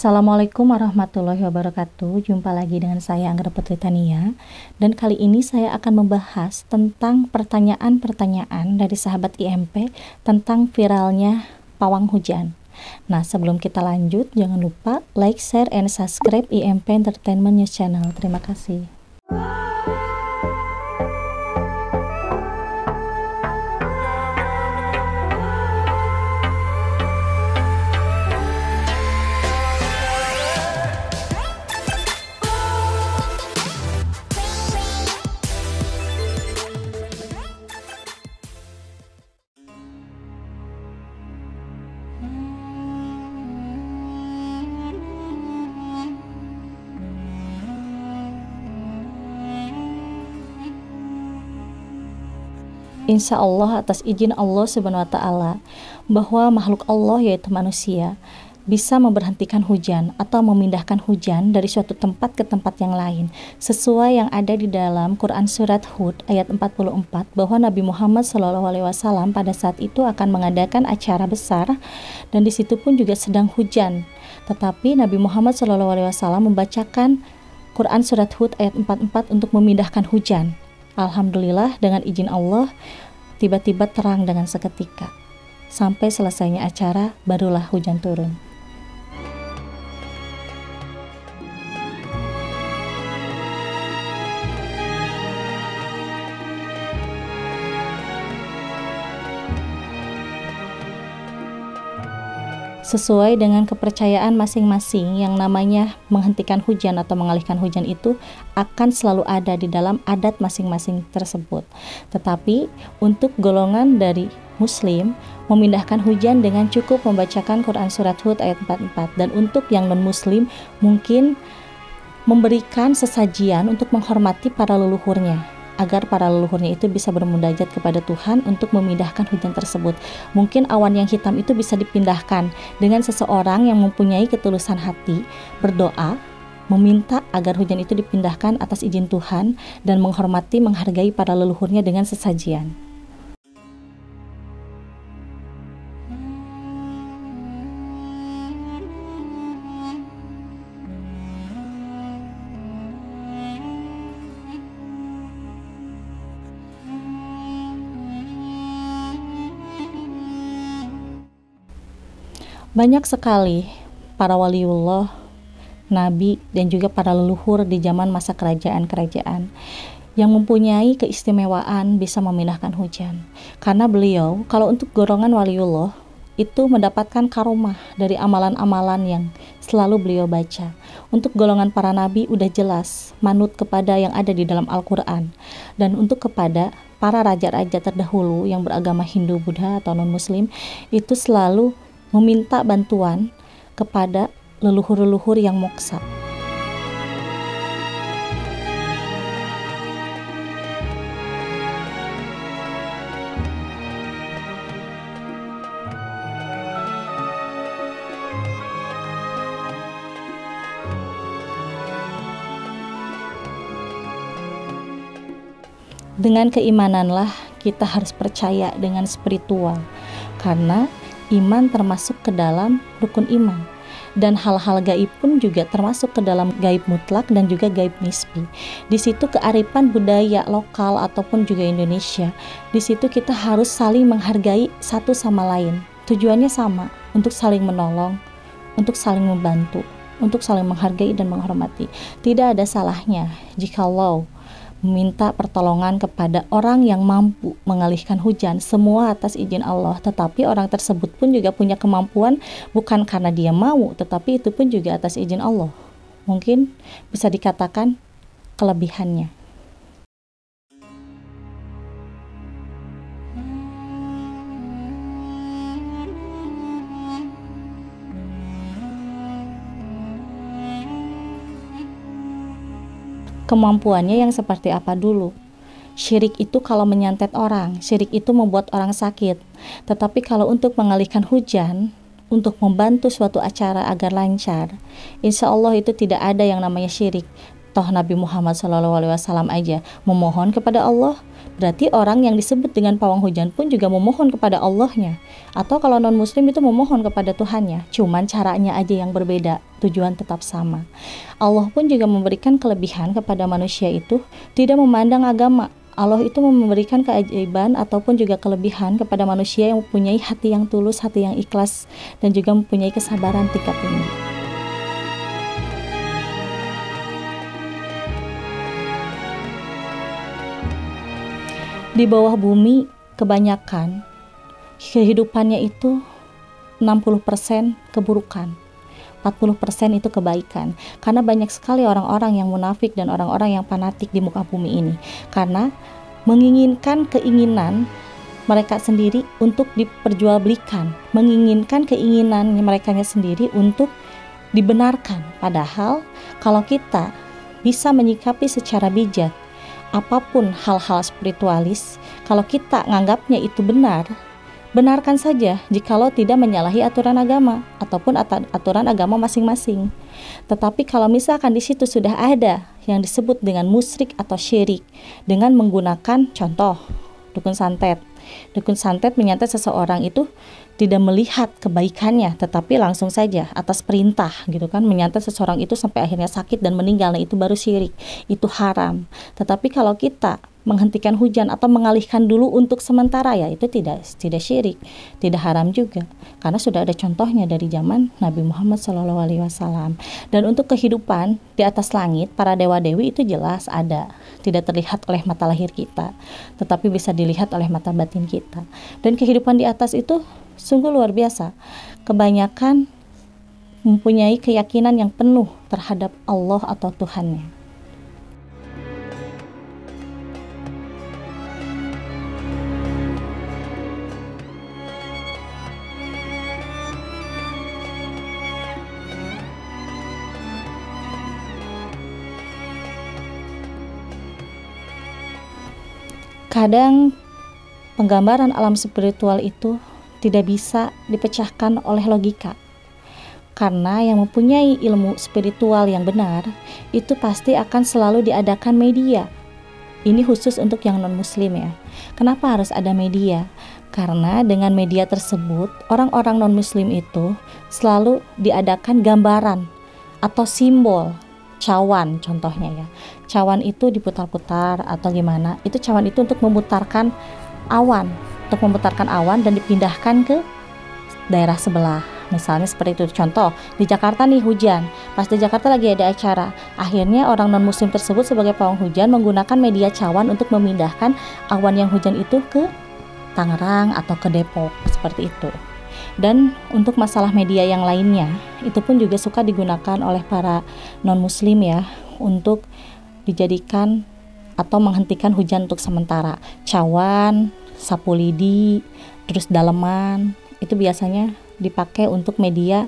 Assalamualaikum warahmatullahi wabarakatuh. Jumpa lagi dengan saya Anggra Putri Tania. Dan kali ini saya akan membahas tentang pertanyaan-pertanyaan dari sahabat IMP tentang viralnya pawang hujan. Nah, sebelum kita lanjut, jangan lupa like, share, and subscribe IMP Entertainment News Channel. Terima kasih. Insya Allah atas izin Allah Subhanahu wa Ta'ala, bahwa makhluk Allah yaitu manusia bisa memberhentikan hujan atau memindahkan hujan dari suatu tempat ke tempat yang lain, sesuai yang ada di dalam Quran Surat Hud ayat 44, bahwa Nabi Muhammad SAW pada saat itu akan mengadakan acara besar, dan di situ pun juga sedang hujan. Tetapi Nabi Muhammad SAW membacakan Quran Surat Hud ayat 44 untuk memindahkan hujan. Alhamdulillah, dengan izin Allah, tiba-tiba terang dengan seketika. Sampai selesainya acara, barulah hujan turun. Sesuai dengan kepercayaan masing-masing, yang namanya menghentikan hujan atau mengalihkan hujan itu akan selalu ada di dalam adat masing-masing tersebut. Tetapi untuk golongan dari Muslim, memindahkan hujan dengan cukup membacakan Quran Surat Hud ayat 44. Dan untuk yang non-Muslim, mungkin memberikan sesajian untuk menghormati para leluhurnya, agar para leluhurnya itu bisa bermunajat kepada Tuhan untuk memindahkan hujan tersebut. Mungkin awan yang hitam itu bisa dipindahkan dengan seseorang yang mempunyai ketulusan hati, berdoa, meminta agar hujan itu dipindahkan atas izin Tuhan, dan menghormati, menghargai para leluhurnya dengan sesajian. Banyak sekali para waliullah, nabi, dan juga para leluhur di zaman masa kerajaan-kerajaan yang mempunyai keistimewaan bisa memindahkan hujan. Karena beliau, kalau untuk golongan waliullah, itu mendapatkan karomah dari amalan-amalan yang selalu beliau baca. Untuk golongan para nabi udah jelas manut kepada yang ada di dalam Al-Quran. Dan untuk kepada para raja-raja terdahulu yang beragama Hindu, Buddha, atau non-Muslim, itu selalu meminta bantuan kepada leluhur-leluhur yang moksa. Dengan keimananlah kita harus percaya dengan spiritual, karena iman termasuk ke dalam rukun iman, dan hal-hal gaib pun juga termasuk ke dalam gaib mutlak dan juga gaib nisbi. Di situ kearifan budaya lokal ataupun juga Indonesia, di situ kita harus saling menghargai satu sama lain. Tujuannya sama, untuk saling menolong, untuk saling membantu, untuk saling menghargai dan menghormati. Tidak ada salahnya jikalau meminta pertolongan kepada orang yang mampu mengalihkan hujan, semua atas izin Allah. Tetapi orang tersebut pun juga punya kemampuan, bukan karena dia mau, tetapi itu pun juga atas izin Allah. Mungkin bisa dikatakan kelebihannya. Kemampuannya yang seperti apa dulu? Syirik itu kalau menyantet orang, syirik itu membuat orang sakit. Tetapi kalau untuk mengalihkan hujan, untuk membantu suatu acara agar lancar, insya Allah itu tidak ada yang namanya syirik. Toh Nabi Muhammad SAW aja memohon kepada Allah, berarti orang yang disebut dengan pawang hujan pun juga memohon kepada Allahnya. Atau kalau non muslim itu memohon kepada Tuhannya, cuman caranya aja yang berbeda, tujuan tetap sama. Allah pun juga memberikan kelebihan kepada manusia itu tidak memandang agama. Allah itu memberikan keajaiban ataupun juga kelebihan kepada manusia yang mempunyai hati yang tulus, hati yang ikhlas, dan juga mempunyai kesabaran tingkat tinggi. Di bawah bumi kebanyakan kehidupannya itu 60% keburukan, 40% itu kebaikan. Karena banyak sekali orang-orang yang munafik dan orang-orang yang fanatik di muka bumi ini. Karena menginginkan keinginan mereka sendiri untuk diperjualbelikan, menginginkan keinginan mereka sendiri untuk dibenarkan. Padahal kalau kita bisa menyikapi secara bijak apapun hal-hal spiritualis, kalau kita nganggapnya itu benar, benarkan saja jikalau tidak menyalahi aturan agama ataupun aturan agama masing-masing. Tetapi kalau misalkan di situ sudah ada yang disebut dengan musyrik atau syirik dengan menggunakan contoh dukun santet. Dukun santet menyantet seseorang itu tidak melihat kebaikannya, tetapi langsung saja atas perintah gitu kan, menyantet seseorang itu sampai akhirnya sakit dan meninggal. Nah, itu baru syirik, itu haram. Tetapi kalau kita menghentikan hujan atau mengalihkan dulu untuk sementara, ya itu tidak syirik, tidak haram juga, karena sudah ada contohnya dari zaman Nabi Muhammad SAW. Dan untuk kehidupan di atas langit, para dewa-dewi itu jelas ada, tidak terlihat oleh mata lahir kita, tetapi bisa dilihat oleh mata batin kita. Dan kehidupan di atas itu sungguh luar biasa. Kebanyakan mempunyai keyakinan yang penuh terhadap Allah atau Tuhannya. Kadang penggambaran alam spiritual itu tidak bisa dipecahkan oleh logika. Karena yang mempunyai ilmu spiritual yang benar, itu pasti akan selalu diadakan media. Ini khusus untuk yang non-muslim ya. Kenapa harus ada media? Karena dengan media tersebut, orang-orang non-muslim itu selalu diadakan gambaran atau simbol. Cawan contohnya ya. Cawan itu diputar-putar atau gimana. Itu cawan itu untuk memutarkan awan. Untuk memutarkan awan dan dipindahkan ke daerah sebelah. Misalnya seperti itu. Contoh, di Jakarta nih hujan. Pas di Jakarta lagi ada acara. Akhirnya orang non-muslim tersebut sebagai pawang hujan menggunakan media cawan untuk memindahkan awan yang hujan itu ke Tangerang atau ke Depok. Seperti itu. Dan untuk masalah media yang lainnya, itu pun juga suka digunakan oleh para non-muslim ya, untuk dijadikan atau menghentikan hujan untuk sementara. Cawan, sapu lidi, terus daleman, itu biasanya dipakai untuk media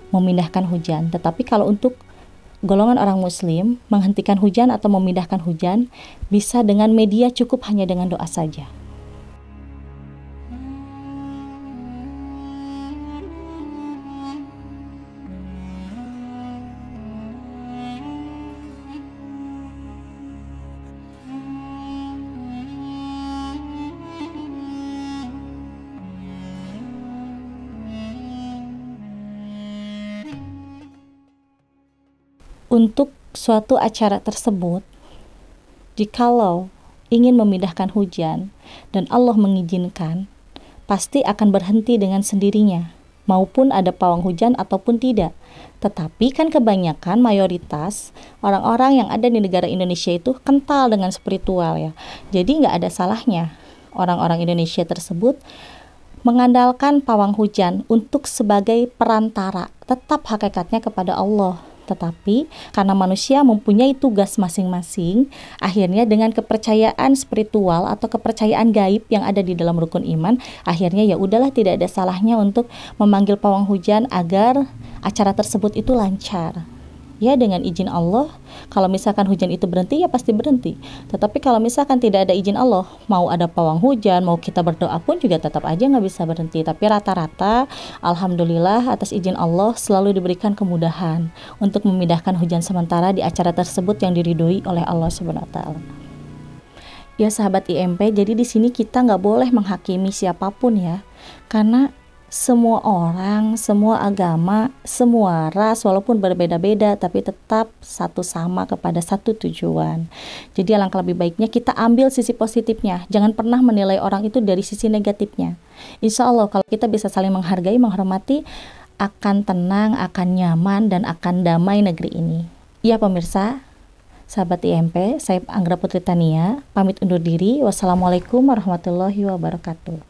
memindahkan hujan. Tetapi kalau untuk golongan orang muslim, menghentikan hujan atau memindahkan hujan bisa dengan media cukup hanya dengan doa saja. Untuk suatu acara tersebut, jikalau ingin memindahkan hujan dan Allah mengizinkan, pasti akan berhenti dengan sendirinya, maupun ada pawang hujan ataupun tidak. Tetapi kan kebanyakan mayoritas orang-orang yang ada di negara Indonesia itu kental dengan spiritual ya. Jadi nggak ada salahnya orang-orang Indonesia tersebut mengandalkan pawang hujan untuk sebagai perantara, tetap hakikatnya kepada Allah. Tetapi karena manusia mempunyai tugas masing-masing, akhirnya dengan kepercayaan spiritual atau kepercayaan gaib yang ada di dalam rukun iman, akhirnya ya udahlah, tidak ada salahnya untuk memanggil pawang hujan agar acara tersebut itu lancar. Ya dengan izin Allah, kalau misalkan hujan itu berhenti ya pasti berhenti. Tetapi kalau misalkan tidak ada izin Allah, mau ada pawang hujan, mau kita berdoa pun juga tetap aja nggak bisa berhenti. Tapi rata-rata alhamdulillah atas izin Allah selalu diberikan kemudahan untuk memindahkan hujan sementara di acara tersebut yang diridhoi oleh Allah Subhanahu wa taala. Ya sahabat IMP, jadi di sini kita nggak boleh menghakimi siapapun ya, karena semua orang, semua agama, semua ras walaupun berbeda-beda tapi tetap satu sama kepada satu tujuan. Jadi alangkah lebih baiknya kita ambil sisi positifnya, jangan pernah menilai orang itu dari sisi negatifnya. Insya Allah kalau kita bisa saling menghargai, menghormati, akan tenang, akan nyaman, dan akan damai negeri ini. Ya pemirsa, sahabat IMP, saya Anggra Putri Tania, pamit undur diri. Wassalamualaikum warahmatullahi wabarakatuh.